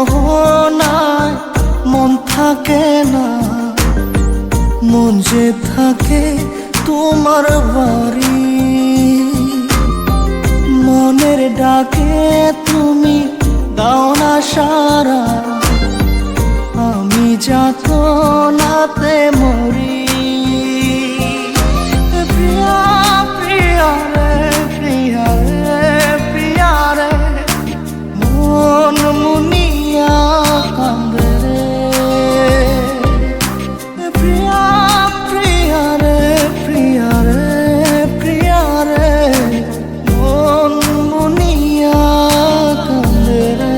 মোহনায় মন থাকে না, মন যে থাকে তোমার বাড়ি। মনের ডাকে তুমি দাও না সারা, আমি যাতনাতে মরি। প্রিয়া প্রিয়া রে, প্রিয়া রে, প্রিয়া রে, মন মুনিয়া কান্দে রে। প্রিয়া প্রিয়া রে, প্রিয়া রে, প্রিয়া রে, মন মুনিয়া কান্দে রে।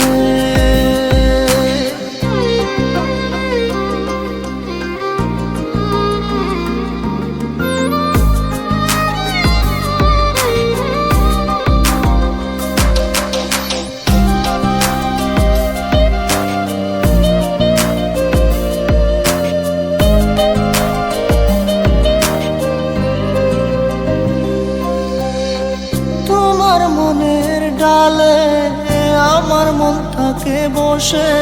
তোমার মনের ডালে আমার মন থাকে বসে,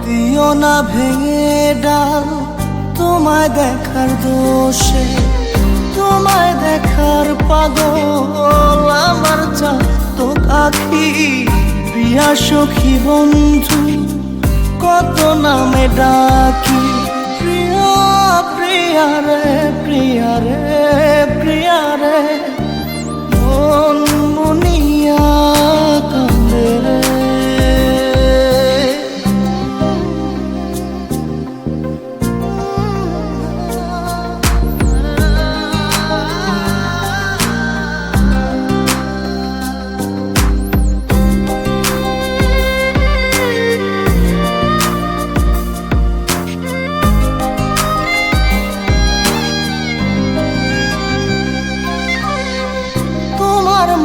দিও না ভেঙে ডাল তোমায় দেখার দোষে। তোমায় দেখার পাগল আমার চাতক আখি, প্রিয়া সখী বন্ধু কত নামে ডাকি। প্রিয়া প্রিয়া রে, প্রিয়া রে, প্রিয়া রে, মন মুনিয়া কান্দে রে।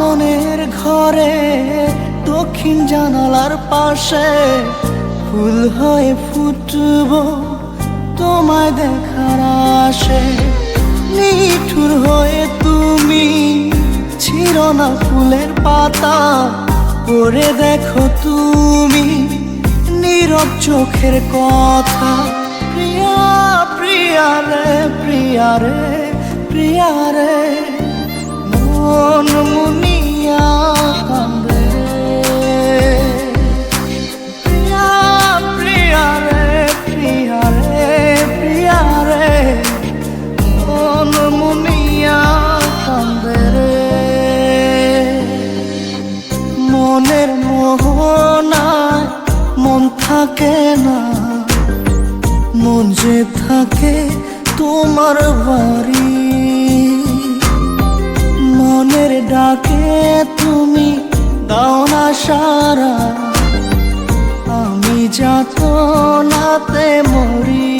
মনের ঘরে দক্ষিণ জানালার পাশে ফুল হয়ে ফুটব তোমায় দেখার আশে। নিঠুর হয়ে তুমি ছিঁড়ো না ফুলের পাতা, পড়ে দেখো তুমি নীরব চোখের কথা। প্রিয়া প্রিয়া রে, প্রিয়া রে, প্রিয়া রে, মন মুনিয়া কান্দে রে। প্রিয়া প্রিয়া রে, প্রিয়া রে, প্রিয়া রে, মন মুনিয়া কান্দে রে। মনের মোহনায় মন থাকে না, মন যে থাকে তোমার বাড়ি। মনের ডাকে তুমি দাও না সারা, আমি যাতনাতে মরি।